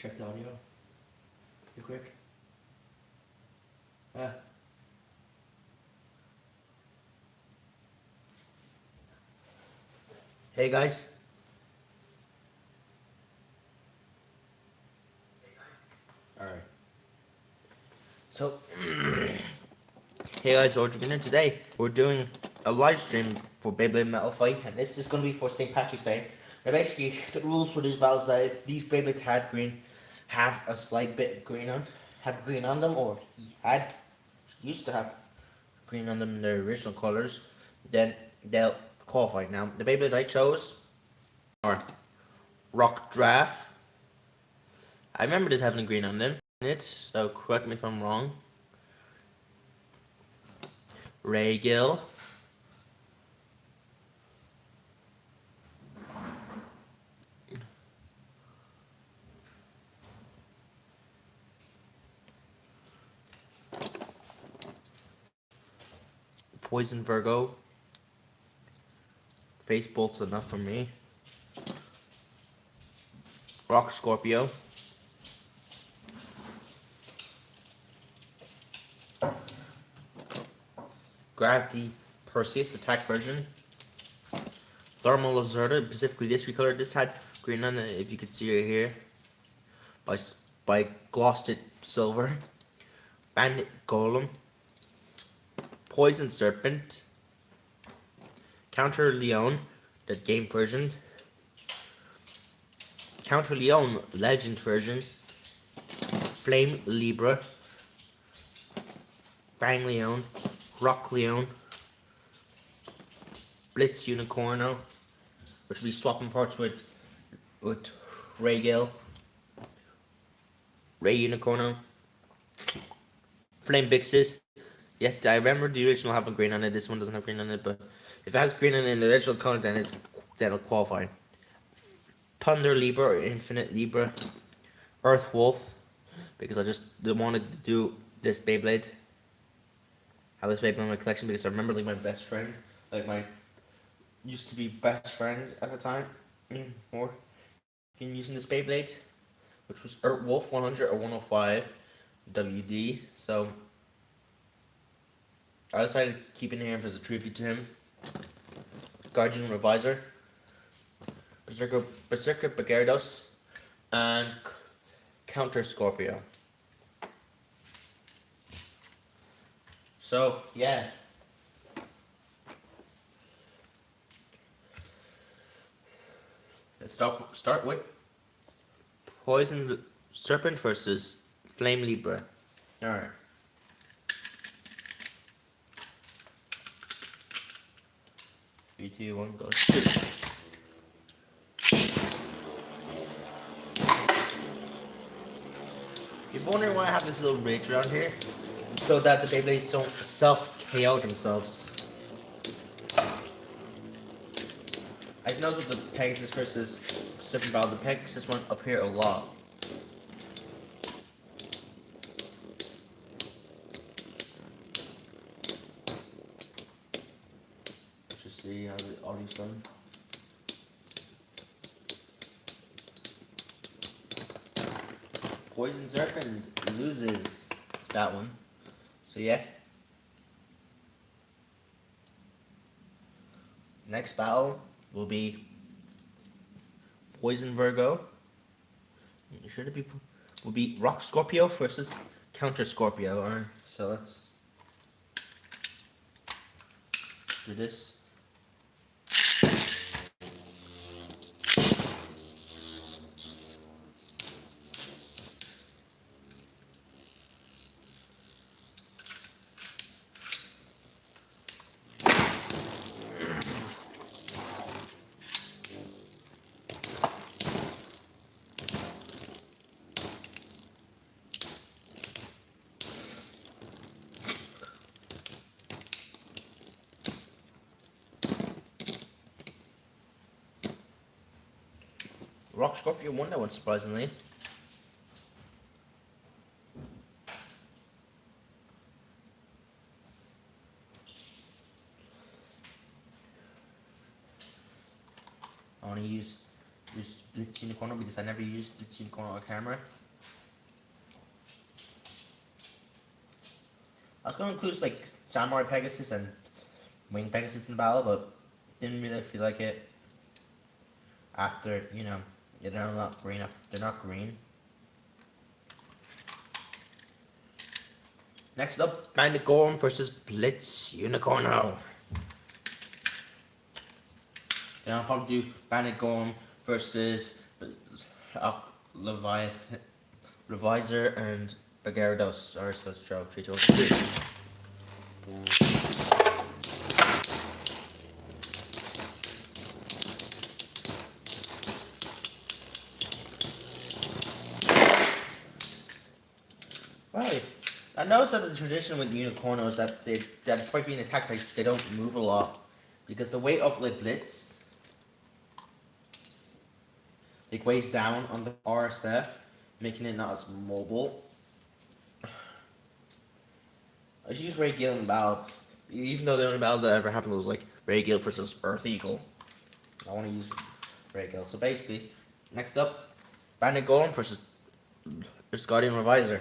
Check the audio. Real quick. Hey guys. Alright. So, hey guys, AuraDragoon, and today we're doing a live stream for Beyblade Metal Fight, and this is going to be for St. Patrick's Day. Now basically, the rules for this battle is that if these Beyblades had green, have a slight bit of green on them, or used to have green on them in their original colors, then they'll qualify. Now, the Beyblades I chose are Rock Draft. I remember this having green on them, so correct me if I'm wrong. Raygill. Poison Virgo. Face Bolt's enough for me. Rock Scorpio. Gravity Perseus attack version. Thermal Lacerda, specifically this recolor. This had green on it, if you could see right here. By glossed it silver. Bandit Golem. Poison Serpent. Counter Leon, the game version. Counter Leon Legend version. Flame Libra. Fang Leon. Rock Leon. Blitz Unicorno, which will be swapping parts with Raygill. Ray Unicorno. Flame Bixis. Yes, I remember the original having green on it. This one doesn't have green on it, but if it has green on it in the original color, then it'll qualify. Thunder Libra or Infinite Libra. Earth Wolf, because I just wanted to do this Beyblade. Have this Beyblade in my collection because I remember like my best friend, like my used to be best friend at the time, or using this Beyblade, which was Earth Wolf 100 or 105 WD. So I decided to keep it here as a tribute to him. Guardian Revisor, Berserker Bagardos, and Counter Scorpio. So yeah. Let's start with Poison Serpent versus Flame Libra. Alright. Three, two, one, go. Shoot. You're wondering why I have this little ridge around here? So that the Beyblades don't self-KO themselves. I just noticed with the Pegasus versus Serpent Battle, the Pegasus went up here a lot. Let's just see how the audio's done. Poison Serpent loses that one. So yeah. Next battle will be Poison Virgo. Should it be? Will be Rock Scorpio versus Counter Scorpio. Alright, so let's do this. Rock Scorpio won that one, surprisingly. I want to use use Blitz Unicorn because I never used Blitz Unicorn on camera. I was going to include like Samurai Pegasus and Wing Pegasus in the battle, but didn't really feel like it. After, you know, they're not green. They're not green. Next up, Bandit Gorm versus Blitz Unicorno. Then I'll probably do Bandit Gorm versus Reviser and Gyarados. Alright, so let's draw 3, 2, 1, 2. Right. I noticed that the tradition with Unicorno is that despite being attack types, they don't move a lot. Because the weight of the Blitz like weighs down on the RSF, making it not as mobile. I should use Ray Gale in battles, even though the only battle that ever happened was like Ray Gale versus Earth Eagle. I want to use Ray Gale. So basically, next up, Bandit Golem versus Guardian Reviser.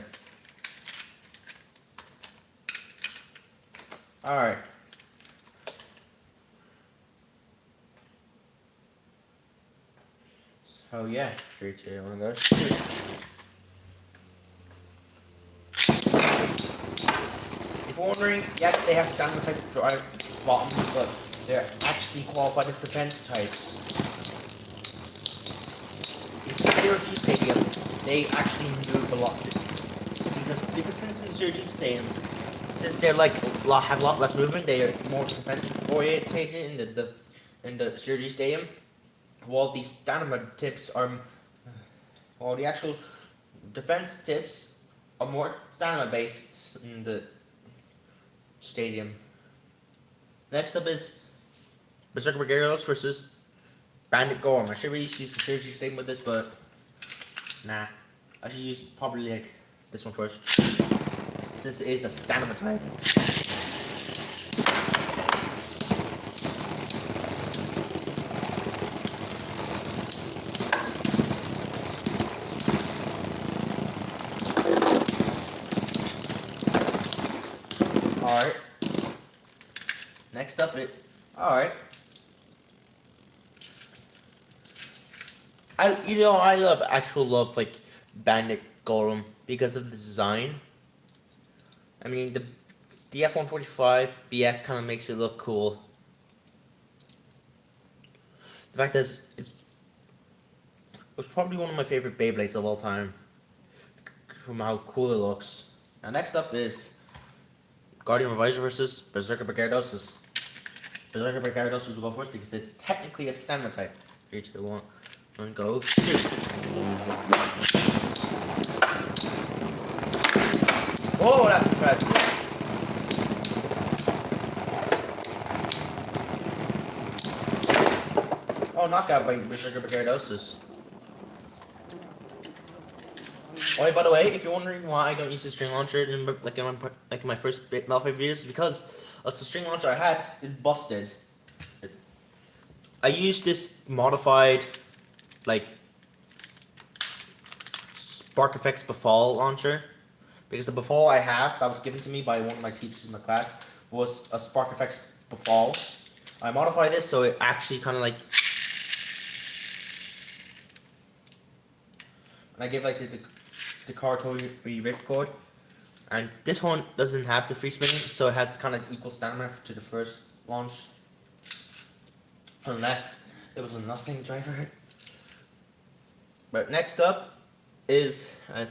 Alright. So yeah, 3, 2, 1, go. If you're wondering, yes, they have standard type drive bottoms, but they're actually qualified as defense types. In Zero G Stadium, they actually move a lot because since in Zero G Stadiums, since they're like have a lot less movement, they are more defensive orientated in the Zero G Stadium. While the stamina tips are, while the actual defense tips are more stamina based in the stadium. Next up is Berserker Gyarados versus Bandit Gorm. I should really use the Zero G Stadium with this, but nah. I should use probably like this one first, since it is a stamina type. Alright. Next up alright. I love like Bandit Golem because of the design. I mean the DF-145 BS kind of makes it look cool. The fact is it was probably one of my favorite Beyblades of all time from how cool it looks. Now next up is Guardian Reviser versus Berserker Gyarados. Berserker Gyarados will go first because it's technically a stamina type. 3, 2, 1, and go. Shoot. Oh, that's impressive. Oh, knockout by Berserker Gyarados. Oh, by the way, if you're wondering why I don't use the string launcher in my first Malphite videos, because the string launcher I had is busted. I used this modified, like, Spark Effects Befall launcher, because the Befall I have that was given to me by one of my teachers in my class was a Spark Effects Befall. I modified this so it actually kind of like, and I gave like the Cartory Ripcord, and this one doesn't have the free spinning, so it has kind of equal stamina to the first launch, unless there was a nothing driver. But next up is I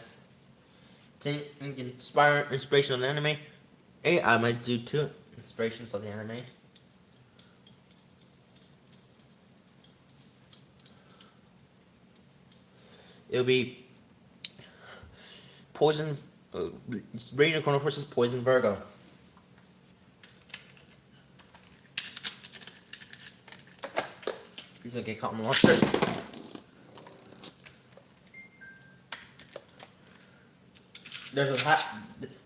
think inspiration of the anime. I might do 2 inspirations of the anime. It'll be Poison, Radio Corner versus Poison Virgo. He's gonna get caught in the launcher.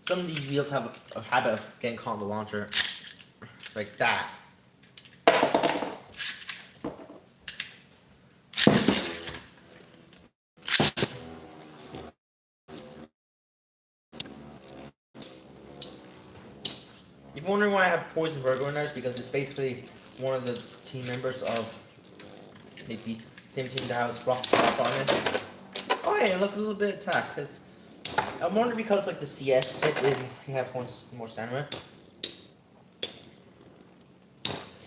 Some of these wheels have a habit of getting caught in the launcher, like that. Poison Virgo in there is because it's basically one of the team members of the same team that has Rock on it. Oh yeah, look, a little bit of attack. I'm wondering because like the CS tip, you have one more stamina.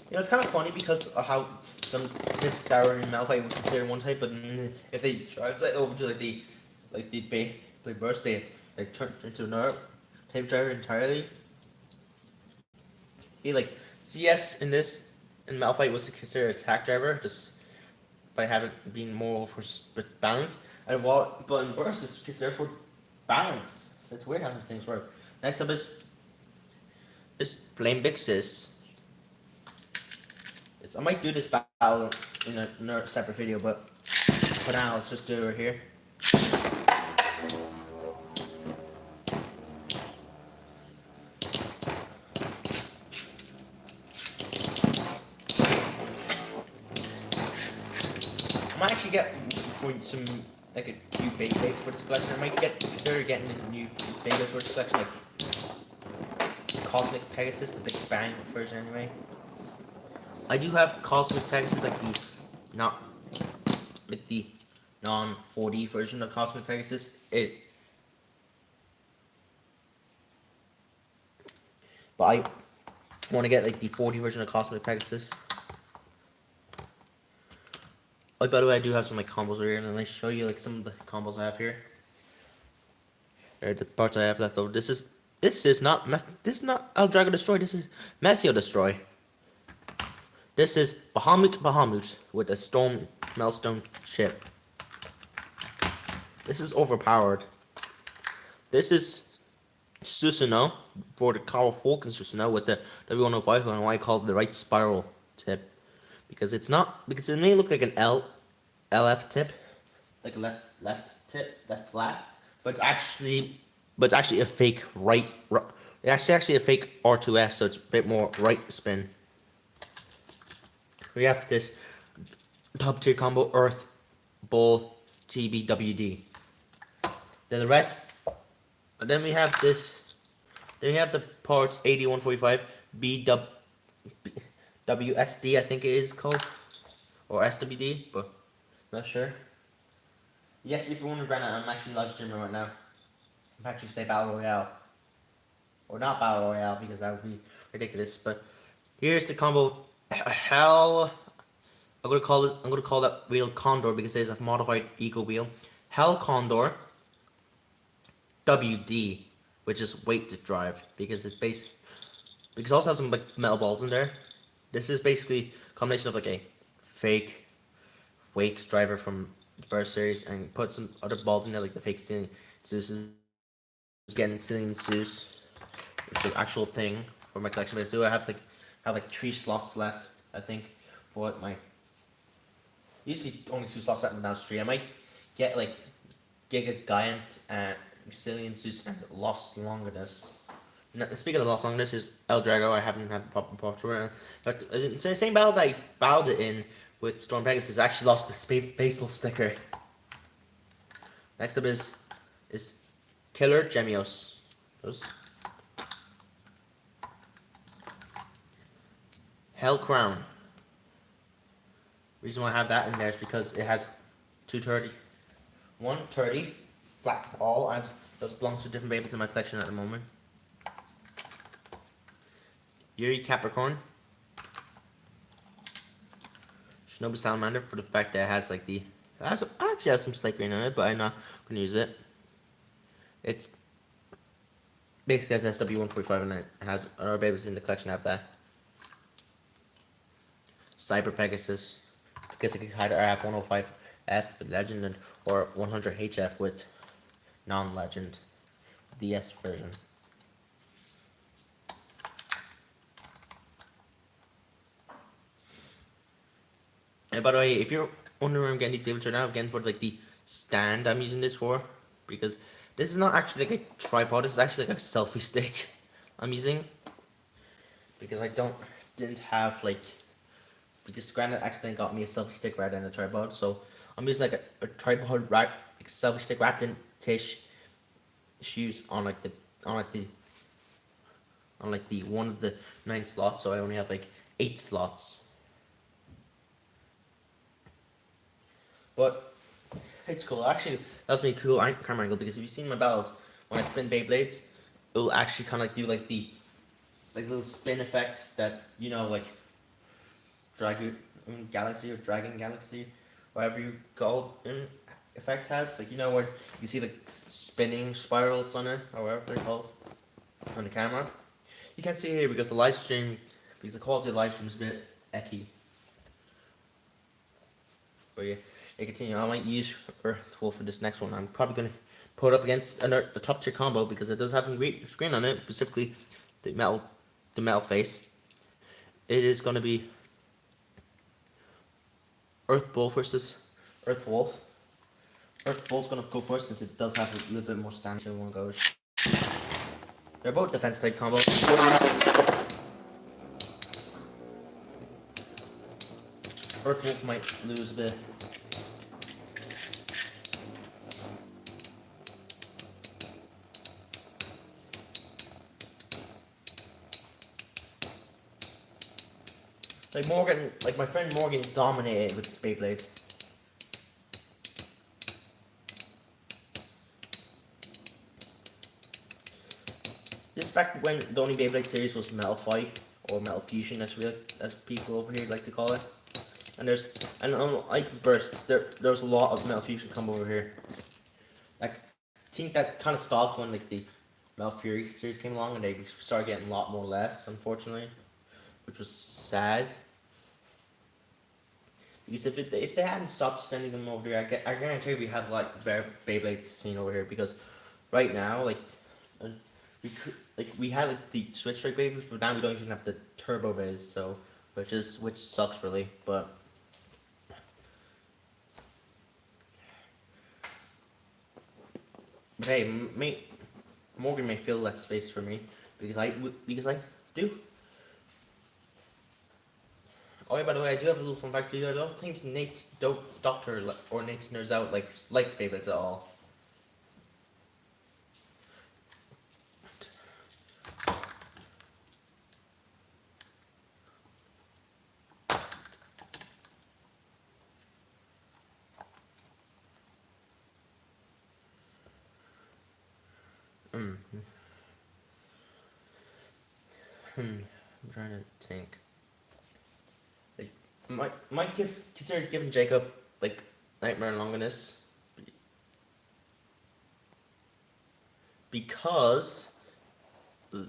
You know, it's kind of funny because of how some tips that are in Malphite would consider one type, but if they translate over to the Beyblade burst, they turn into another type driver entirely. Like CS in Malphite was considered attack driver just by having being more for balance, but in burst it's considered for balance. That's weird how things work. Next up is Flame Bixis. I might do this battle in another separate video, but for now, let's just do it right here. I might actually get some like a new Beyblades for this collection. I might consider getting a new Beyblades for this collection, like Cosmic Pegasus, the Big Bang version anyway. I do have Cosmic Pegasus, like the non-4D version of Cosmic Pegasus. But I want to get like the 4D version of Cosmic Pegasus. Oh, by the way, I do have some like combos here, and let me show you like some of the combos I have here. The parts I have left over. This is not AuraDragoon Destroy. This is Meteor Destroy. This is Bahamut with a Storm Meltstone chip. This is overpowered. This is Susanoo for the Carl Falcon Susanoo with the W105, and why I call it the right spiral tip. Because it may look like an LF tip, like a left tip, left flat, but it's actually a fake right. It's actually a fake R2S, so it's a bit more right spin. We have this top tier combo Earth Bull GBWD. Then the rest. Then we have this. Then we have the parts 8145 WSD, I think it is called, or SWD, but not sure. Yes, if you're wondering, I'm actually live streaming right now. I'm actually stay Battle Royale, or not Battle Royale because that would be ridiculous. But here's the combo. Hell, I'm gonna call that wheel Condor because there's a modified Eco wheel. Hell Condor WD, which is weight to drive because it also has some like metal balls in there. This is basically a combination of like a fake weight driver from the Burst series and put some other balls in there like the fake Cillian Zeus. Getting Cillian Zeus, which is an actual thing for my collection. But I still have like 3 slots left, I think, for my. Used to be only 2 slots left, but now it's 3. I might get like Giga Giant and Cillian Zeus and Lost Longinus. Speaking of Lost Longinus, is AuraDragoon. I haven't had the proper portrait, but it's the same battle that I bowed it in with Storm Pegasus. I actually lost the baseball sticker. Next up is Killer Gemios. Hell Crown. Reason why I have that in there is because it has 130 flat all, and those belongs to different Beyblades in my collection at the moment. Yuri Capricorn. Shinobu Salamander for the fact that it has like actually has some slate green on it, but I'm not gonna use it. It's basically has SW145 and it has other Beyblades in the collection have that. Cyber Pegasus, because it could either have 105F with Legend or 100HF with non-Legend, DS version. And by the way, if you're wondering where I'm getting these Beyblades right now, again for like the stand I'm using this for, because this is not actually like a tripod, this is actually like a selfie stick I'm using, because I didn't have like, because Granite accidentally got me a selfie stick rather than a tripod, so I'm using like a tripod like selfie stick wrapped in tissues on the on like the one of the 9 slots, so I only have like 8 slots. But it's cool. Actually, that's me cool camera angle, because if you've seen my battles, when I spin Beyblades, it'll actually kind of like do like the little spin effects that, you know, like Dragon Galaxy or Dragon Galaxy, whatever you call it, effect has. Like, you know, where you see the spinning spirals on it, or whatever they're called, on the camera. You can't see it here because the live stream, because the quality of the live stream is a bit ecky. But yeah, continue. I might use Earthwolf for this next one. I'm probably going to put it up against the top tier combo because it does have a great screen on it, specifically the metal face. It is going to be Earthbull versus Earthwolf. Earthbull's going to go first since it does have a little bit more stance than one goes. They're both defense type combos. Earthwolf might lose a bit. Like Morgan, like my friend Morgan dominated with his Beyblade. This back when the only Beyblade series was Metal Fight or Metal Fusion, as people over here like to call it. And like bursts, there's a lot of Metal Fusion come over here. Like, I think that kind of stopped when like the Metal Fury series came along, and they started getting a lot more less, unfortunately, which was sad. Because if they hadn't stopped sending them over there, I guarantee we have like better Beyblade scene over here. Because right now, like we had like the Switch Strike Beyblades, but now we don't even have the Turbo Bays, so which sucks really. But hey, Morgan may fill that space for me because I do. Oh yeah, by the way, I do have a little fun fact for you. I don't think Doctor or Nate Nerds Out likes Beyblades at all. I'm trying to think. Like, might consider giving Jacob like Nightmare Longinus because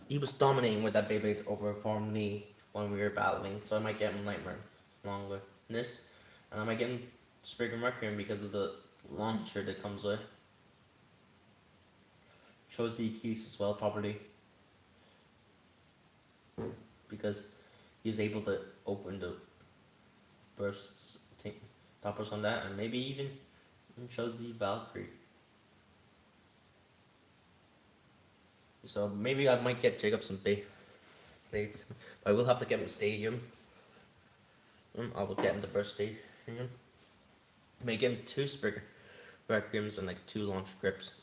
he was dominating with that Beyblade over formerly when we were battling. So I might get him Nightmare Longinus, and I might get him Spriggan Requiem because of the launcher that comes with. Shows the keys as well properly because he's able to open the bursts stoppers on that, and maybe even shows the Valkyrie. So maybe I might get Jacob some Beyblades, but I will have to get him a stadium. I will get him the burst stadium. May give him 2 Spriggan Requiems and like 2 launch grips.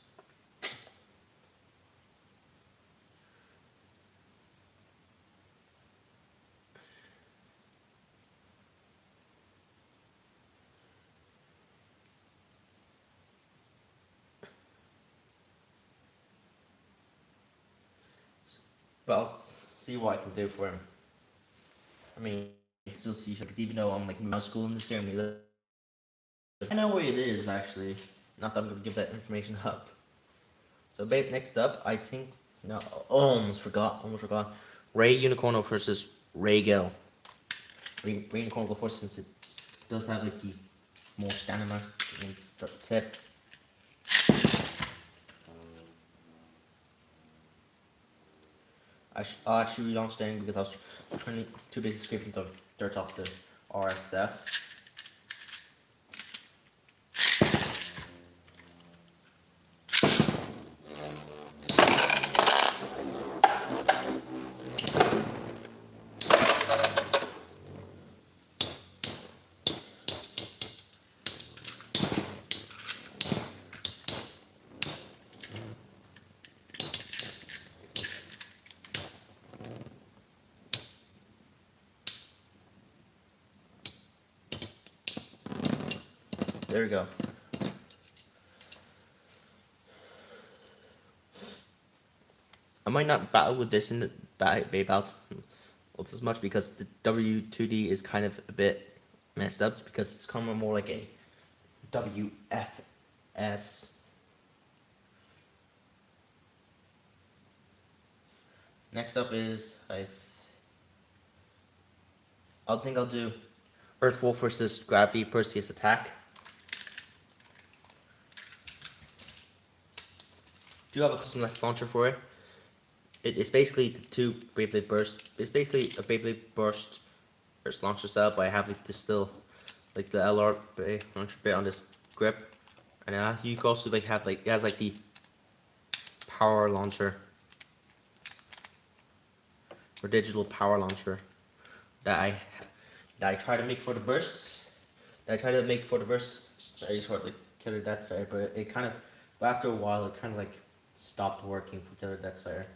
But I'll see what I can do for him. I mean, I can still see because even though I'm like mouse school in this year, I know where it is actually. Not that I'm gonna give that information up. So next up, I think almost forgot. Ray Unicorno versus Ray Gale. Ray Unicorno go first since it does have like the more stamina against the tip. I'll actually relaunch staying because I was too busy scraping the dirt off the RSF. there we go. I might not battle with this in the Beyblade as much because the W2D is kind of a bit messed up because it's kind of more like a WFS. Next up is I think I'll do Earth Wolf versus Gravity Perseus Attack. Do have a custom left launcher for it. It's basically the two Beyblade burst. It's basically a Beyblade burst launcher cell, but I have like this still like the LR launcher bit on this grip, and you can also like have like it has like the power launcher or digital power launcher that I try to make for the bursts. I try to make for the bursts. I just want like Killer Deathsire, but it kind of after a while it kind of like stopped working for Killer Deathsire.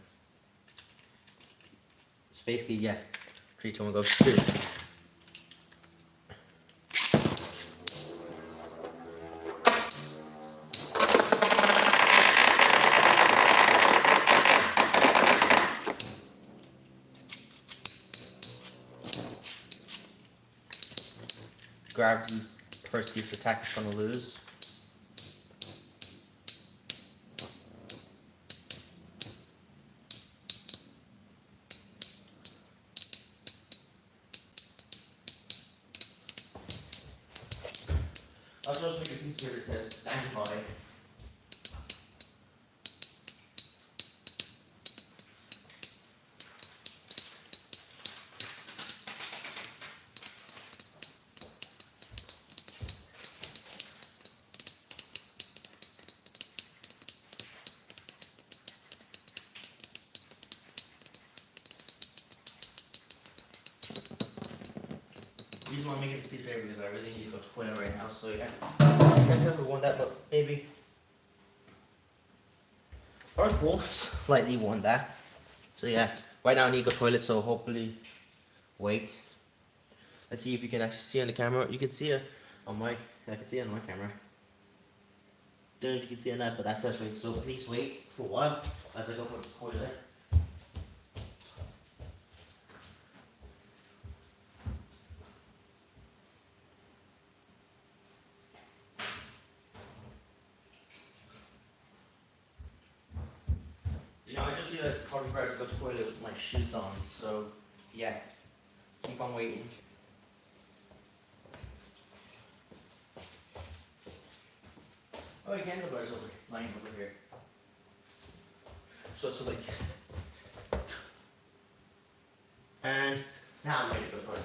So basically, yeah, 3, 2, 1, go, shoot. Gravity Perseus Attack is gonna lose. I'll show you a piece here that says stand by. The reason why I'm making this piece here because I really need to go to toilet right now, so yeah. I can't tell who won that, but maybe Earth Wolf slightly won that. So yeah, right now I need to go to toilet, so hopefully wait. Let's see if you can actually see on the camera. You can see it on I can see it on my camera. Don't know if you can see on that, but that's wait. So please wait for a while as I go for the toilet. You know, I just realized it's probably better to go to the toilet with my shoes on, so yeah, keep on waiting. Oh, you can, the bar's over, lying over here. So it's like, and now I'm ready to go to the toilet.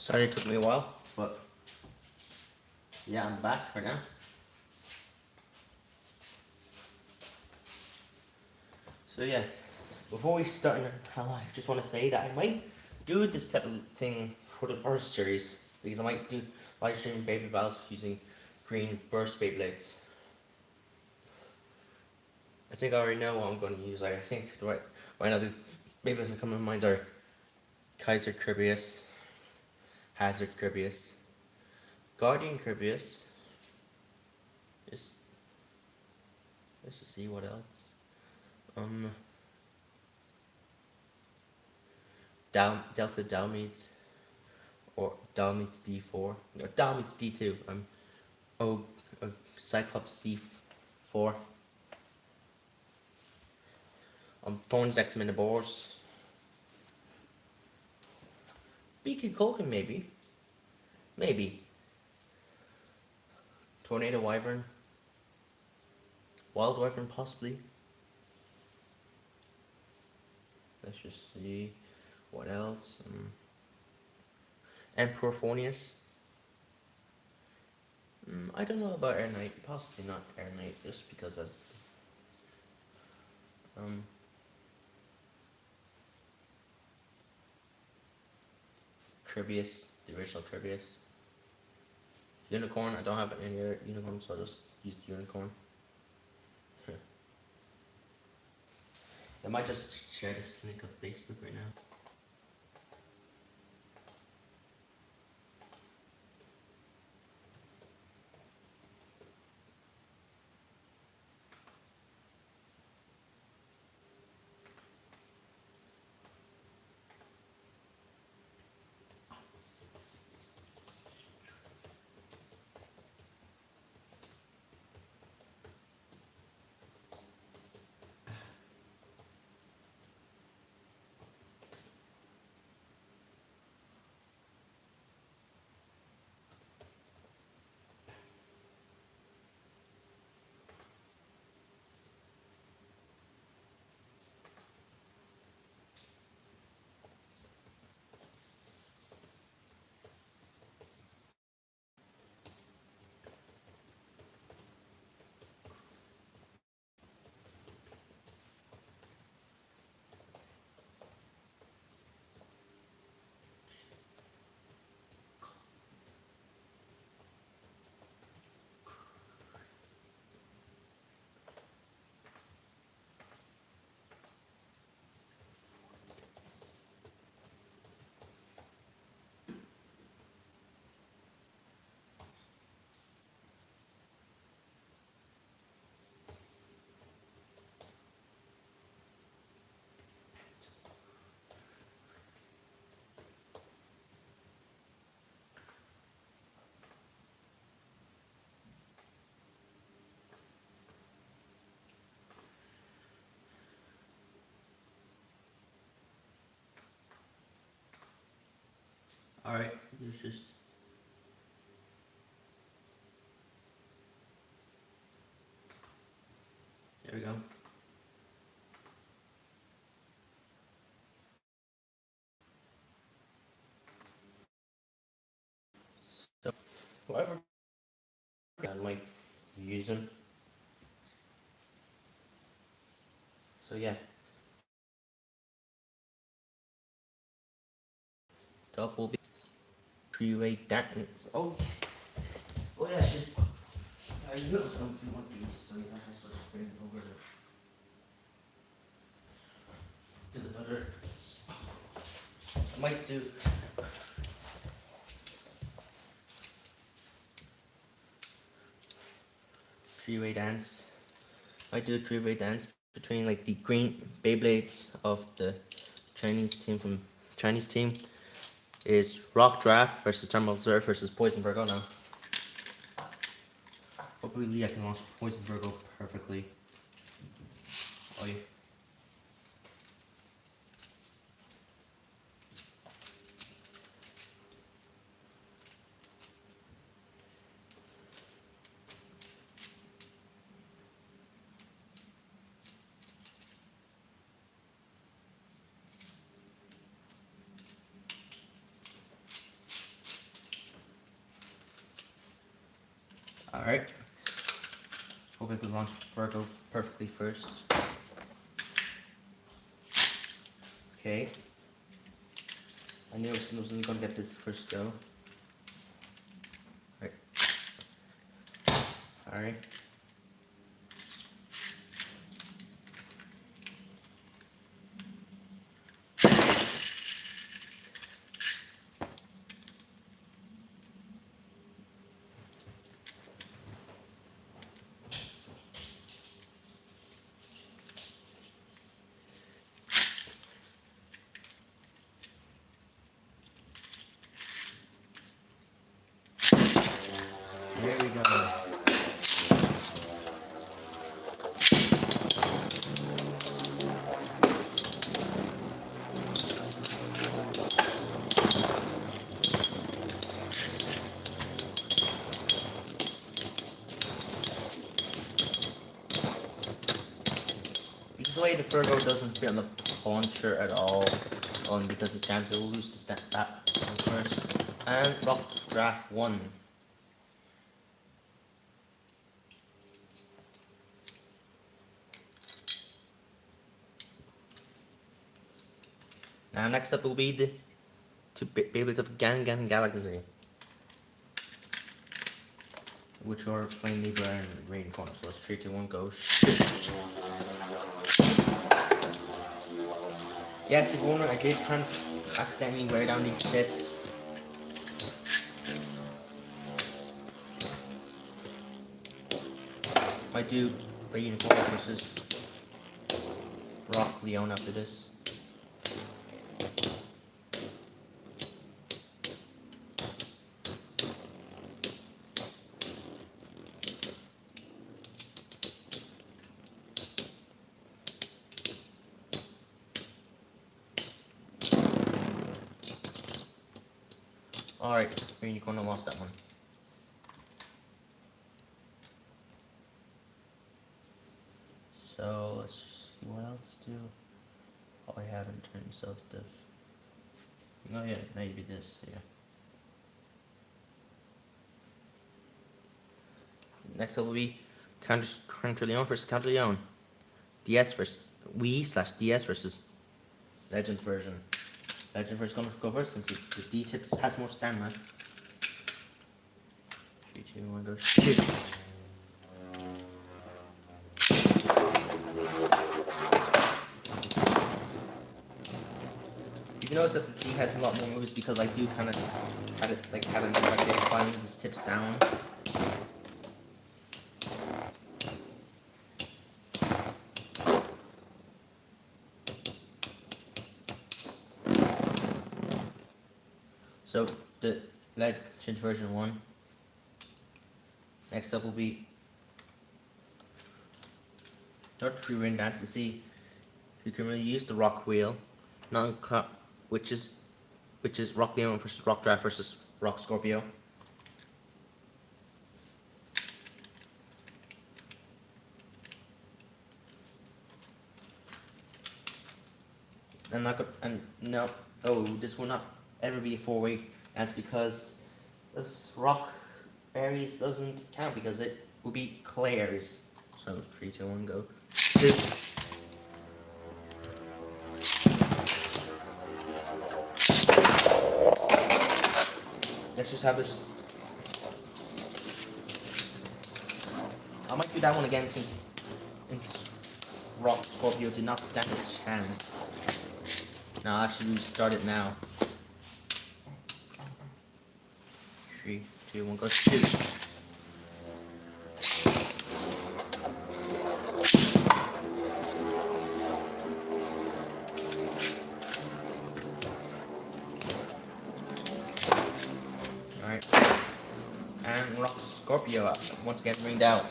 Sorry it took me a while, but yeah, I'm back right now. So yeah, before we start, I just want to say that I might do this type of thing for the burst series, because I might do live streaming baby battles using green burst Beyblades. I think I already know what I'm going to use. I think right now the Beyblades that come to mind are Kaiser Kirbyus, Hazard Kirbyus, Guardian Kirbyus. Let's just see what else. Delta Dalmeets, or Dalmeets D4, or Dalmeets D2. Oh, Cyclops C4. Thorns X Minibors. Beaky Colgan maybe. Tornado Wyvern. Wild Wyvern possibly. Let's just see what else. Emperor Phonius. I don't know about Air Knight. Possibly not Air Knight, just because that's Kirbyus, the original Kirbyus. Unicorn. I don't have any other unicorn, so I'll just use the unicorn. I might just share this link on Facebook right now. Alright, let's just... There we go. So, whatever I might use them. So yeah. Double B. Three-way dance. Oh yeah, I knew it was going to be one of these, so yeah, I suppose just bring it over to another spot. So I might do three-way dance. I do a three-way dance between like the green Beyblades of the Chinese team is Rock Draft versus Terminal Zerg versus Poison Virgo now. Hopefully I can launch Poison Virgo perfectly. Oh yeah. Alright. Hope it could launch Virgo perfectly first. Okay. I knew I wasn't gonna get this first go. Right. Alright. There we go. Because the way the Virgo doesn't fit on the launcher at all, only because the chance it will lose the step that one first. And rock draft 1. Now next up will be the two Beyblades of Gangan Galaxy, which are Flame Libra and Rain Corner. So let's 3, 2, 1, go shoot. Yes, if you're wondering, I did kind of accidentally wear down these tips. Might do Rain Corner versus Rock Leon after this. Alright, Unicorn lost that one. So let's see what else do I have in terms of this. Oh yeah, maybe this, yeah. Next up will be Counter Leon versus Counter Leon. DS versus Wii/DS versus Legend version. Legend version gonna go first since the D tip has more stamina. 3, 2, 1, go shoot. You notice that the key has a lot more moves because I do kind of had an effect of finding these tips down. So the Legend version 1. Next up will be Third Free Ring Dance to see who can really use the Rock Wheel, which is Rock Leon versus Rock Draft versus Rock Scorpio. This will not ever be a 4-way. That's because this Rock Aries doesn't count because it will be Clay Aries. So 3, 2, 1, go. Shoot. Let's just have this. I might do that one again since Rock Scorpio did not stand a chance. Now I'll actually restart it now. 3, 2, 1, go shoot. Alright. And Rock Scorpio once again ringed out.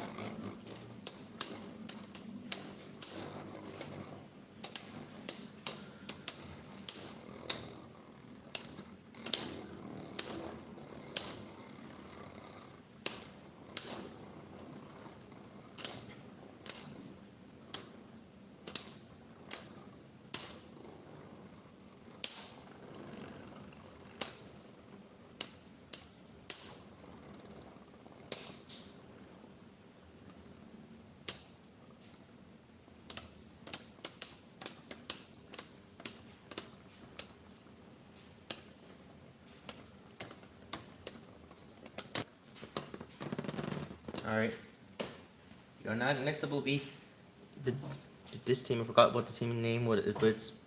Alright. Next up will be this team. I forgot what the team name was, but it's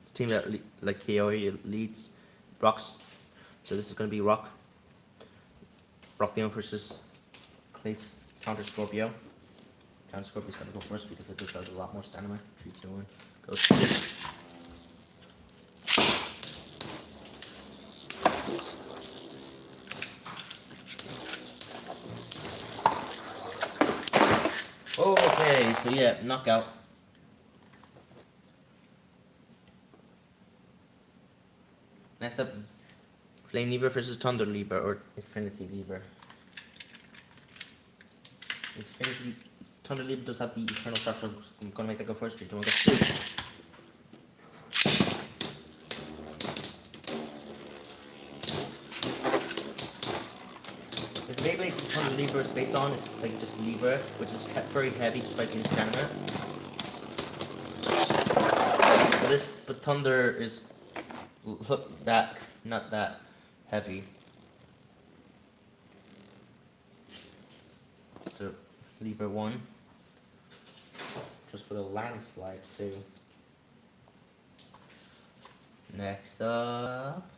the team that like Kioi leads. Rocks. So this is gonna be Rock Leon versus Clay's Counter Scorpio. Counter Scorpio's gonna go first because it just has a lot more stamina. 3, 2, 1, go. Okay, so yeah, knockout. Next up, Flame Lever versus Thunder Lever or Infinity Lever. Thunder Lever does have the eternal structure. I'm gonna make that go first. 3, 2, 1, go. The Beyblade Thunder Lever is based on is like just lever, which is very heavy despite being stamina. But Thunder is not that heavy. So lever 1, just for the landslide too. Next up,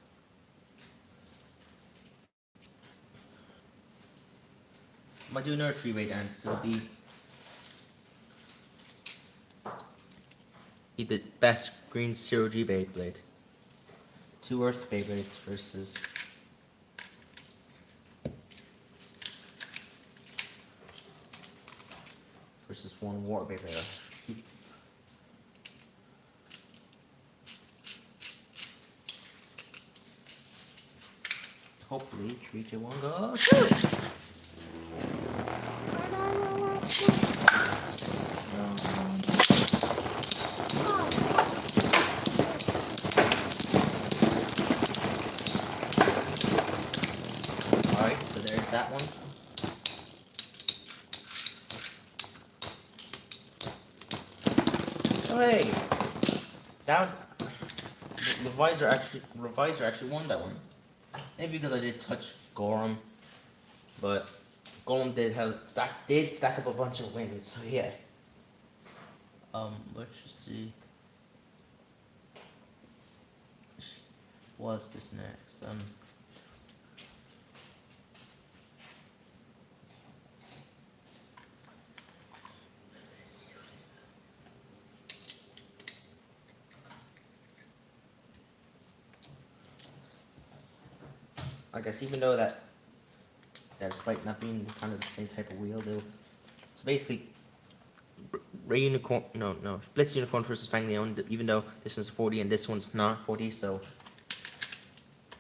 I'm doing another 3-way dance. It'll be the best green 0G Beyblade. 2 Earth Beyblades versus 1 Water Beyblade. Hopefully, 3, 2, 1, go. Shoot! Alright, so there's that one. Oh hey! That was Reviser actually won that one. Maybe because I did touch Gorham, but Gorham did stack up a bunch of wins, so yeah. Let's just see. What's this next? I guess even though that despite not being kind of the same type of wheel, though, it's basically Blitz Unicorn versus Fang Leon. Even though this one's 40 and this one's not 40, so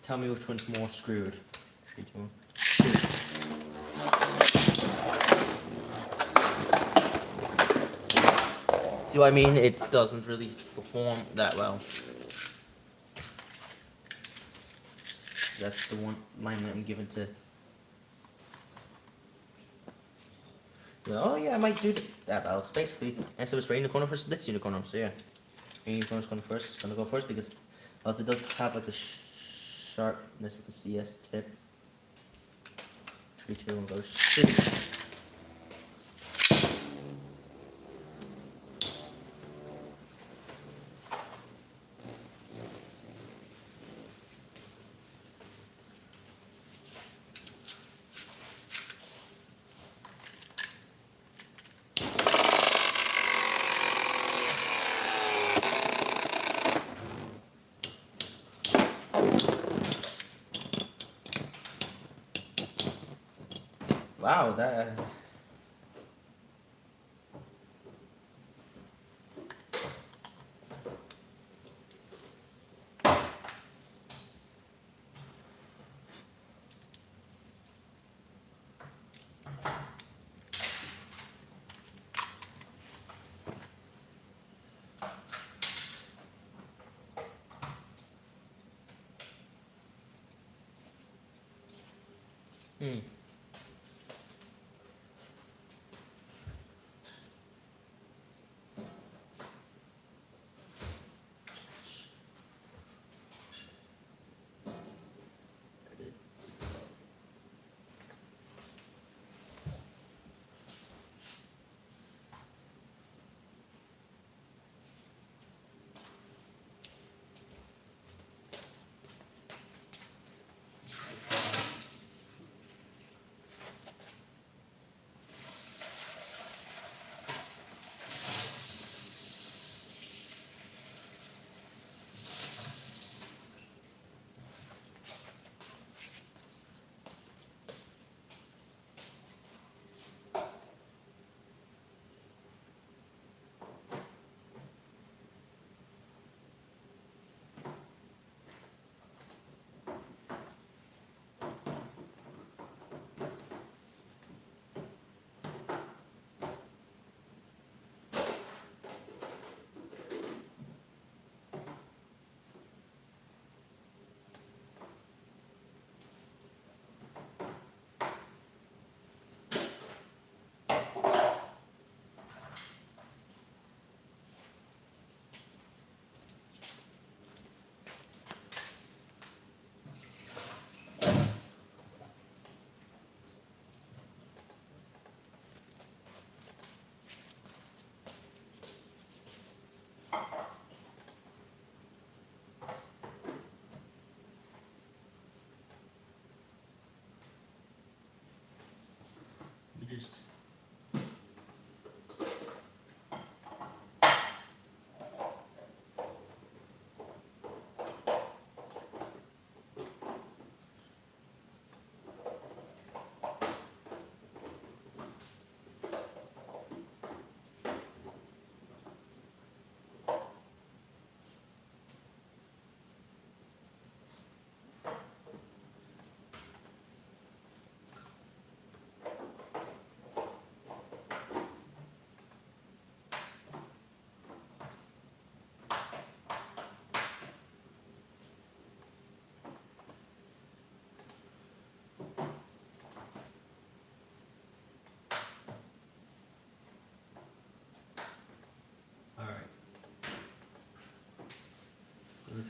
tell me which one's more screwed. 3, 2, 1. See what I mean? It doesn't really perform that well. That's the one line that I'm given to. Oh yeah, I might do that balance. Basically, next up is Rain Unicorn versus Blitz Unicorn. So yeah, Rain Unicorn's going first. It's gonna go first because it does have like the sharpness of the CS tip. 3, 2, 1, go. Shit. Wow, that.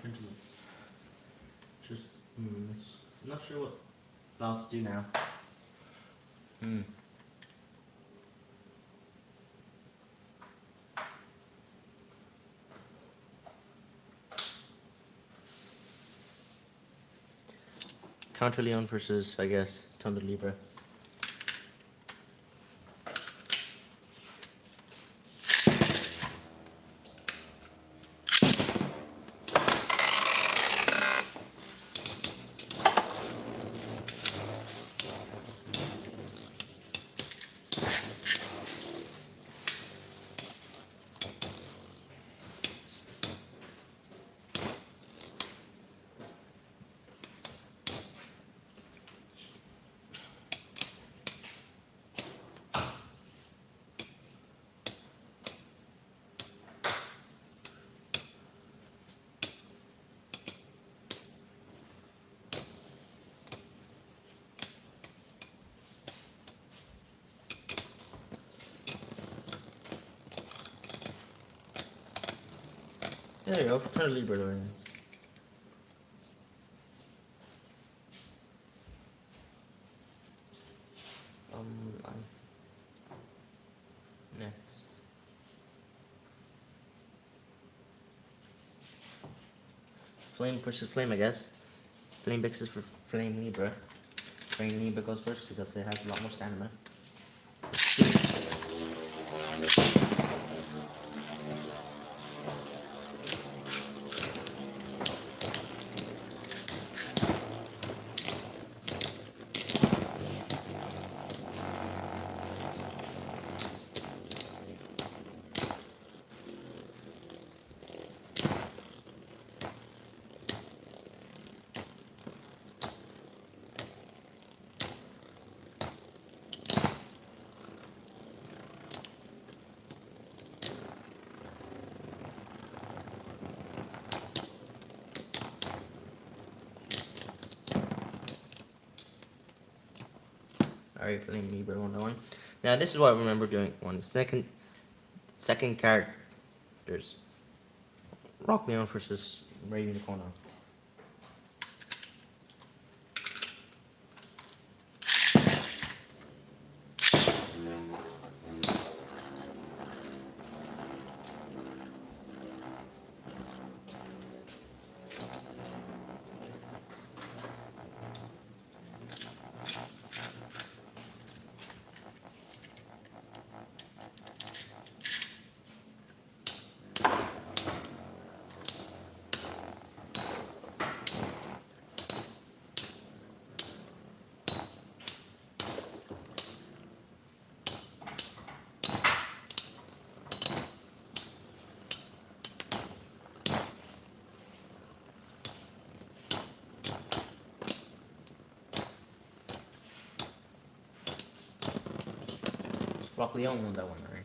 trying to just, I'm not sure what else to do now. Counter Leon versus, I guess, Thunder Libra. There you go, Thunder Libra wins. Next. Flame versus Flame, I guess. Flame mixes for Flame Libra. Flame Libra goes first because it has a lot more stamina. Alright, Flame Libra 101. Now this is what I remember doing. Second card, there's Rock Leon versus Ray Unicorn. Rock Leon won that one, right?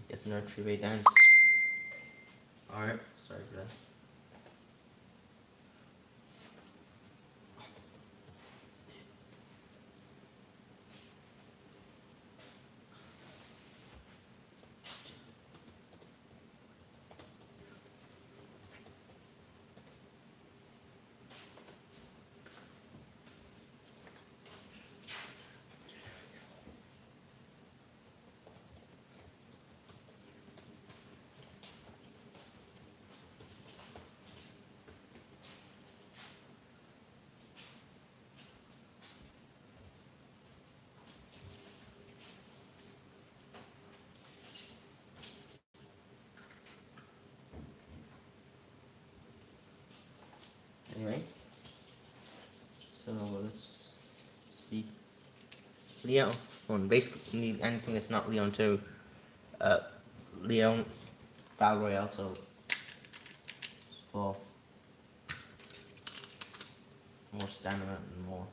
It's another three-way dance. Alright, sorry for that. Anyway, so let's see. Leon, basically anything that's not Leon 2. Leon Battle Royale, so well, more standard amount and more.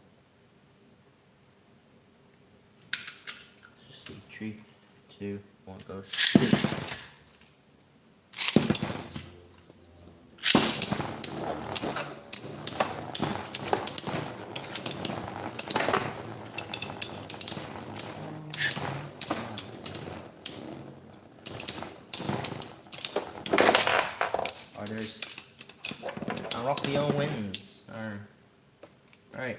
Let's just see. 3, 2, 1, go shoot. Oh, there's Rocky wins. Alright.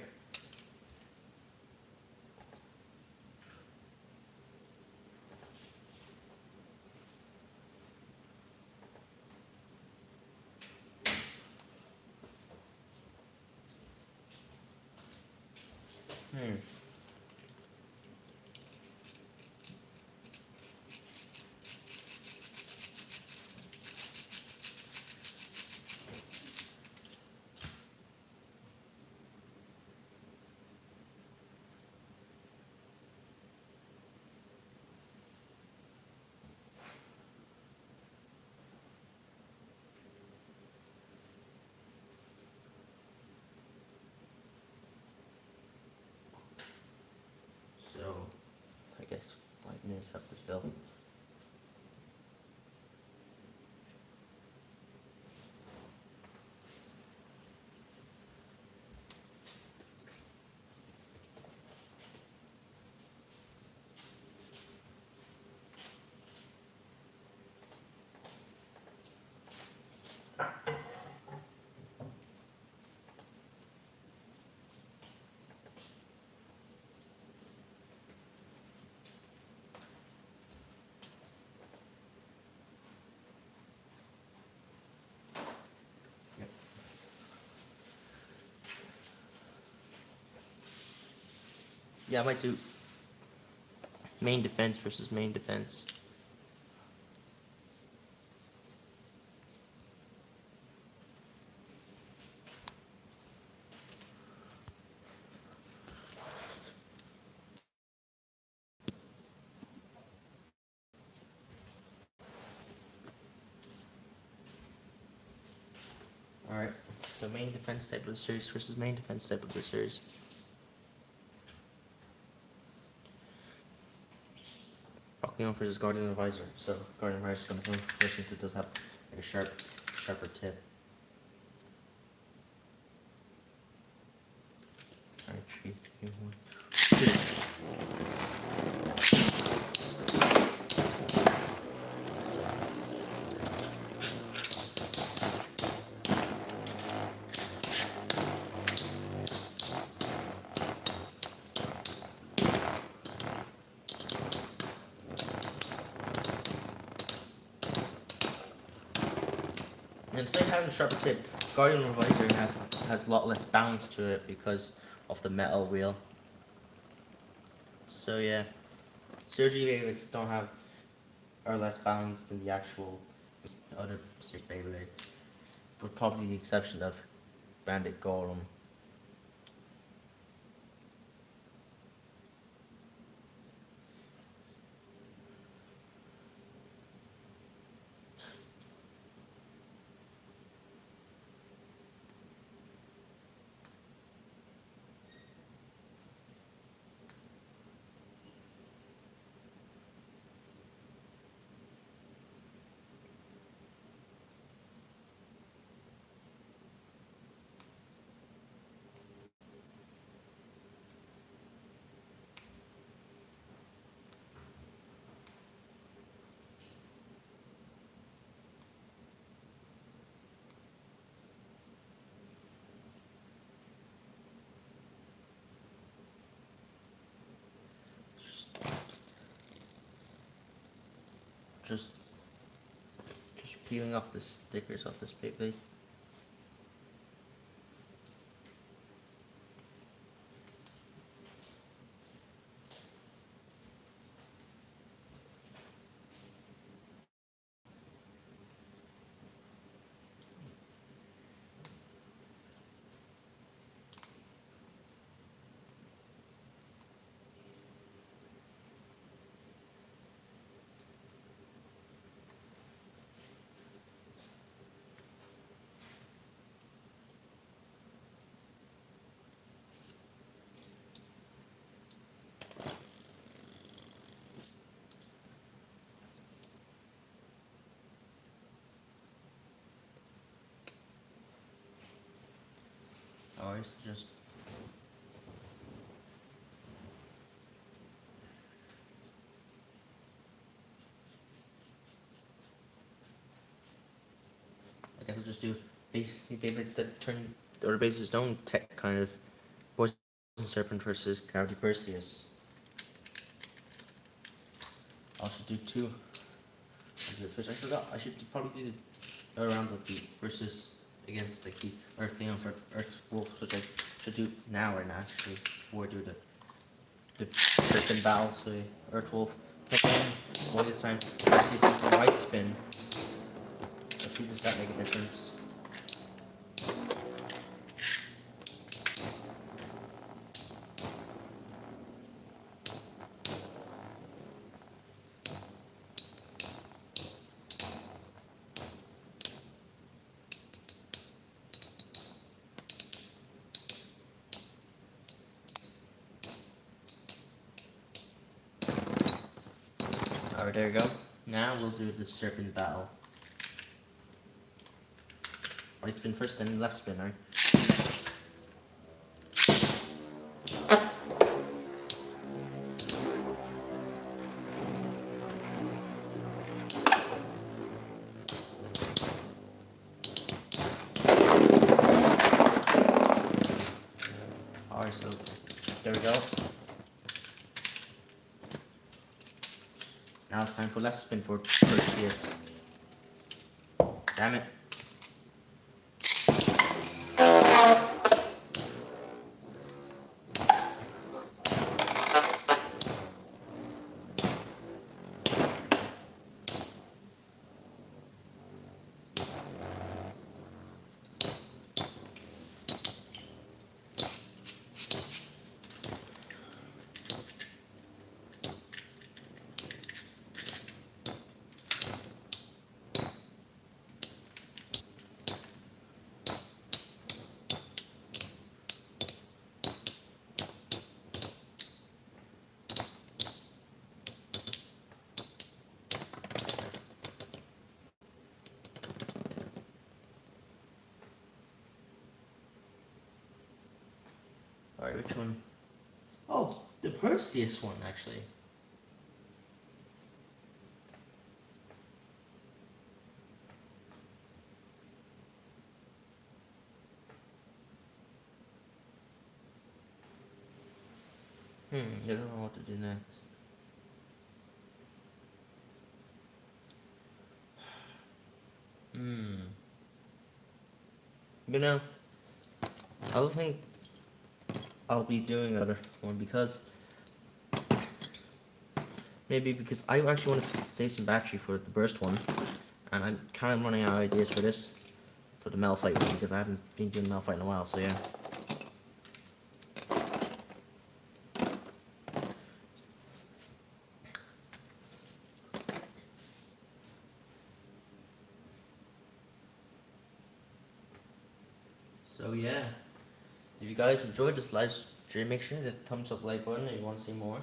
So, I guess 5 minutes up to fill. Yeah, I might do main defense versus main defense. Alright, so main defense type of the series versus main defense type of the series. Rockleon versus Guardian Advisor. So Guardian Advisor is going to come first since it does have like a sharper tip. Alright, 3, 2, 1, shoot. And instead of having a sharper tip, Guardian Advisor has a lot less balance to it because of the metal wheel. So yeah, Surgery Beyblades don't have are less balanced than the actual other Series Beyblades, with probably the exception of Bandit Golem. Just peeling off the stickers off this Beyblade. Alright, so just I guess I'll just do basically Beyblades that turn or Beyblades don't tech kind of Poison Serpent versus Gravity Perseus. I should do two of this, which I forgot. I should probably do the around with the versus against like the Earth Leon for Earth Wolf, which I should do now right now actually before I do the Serpent battle. So Earth Wolf, pick one at a time. Perseus is the right spin. Let's see, does that make a difference? Alright, there we go. Now we'll do the Serpent battle. Right spin first, then left spin, right? Alright, so there we go. Now it's time for left spin for Perseus. Damn it. Alright, which one? Oh, the Perseus one, actually. I don't know what to do next. You know, I don't think I'll be doing another one because maybe because I actually want to save some battery for the burst one, and I'm kind of running out of ideas for this, for the Metal Fight one, because I haven't been doing Metal Fight in a while. So yeah. So yeah, if you guys enjoyed this live stream, make sure to hit the thumbs up like button if you want to see more.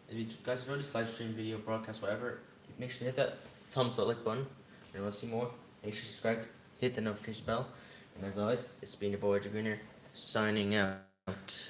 If you guys enjoyed this live stream, video, broadcast, whatever, make sure to hit that thumbs up like button if you want to see more. Make sure to subscribe, hit the notification bell, and as always, it's been your boy AuraDragoon signing out.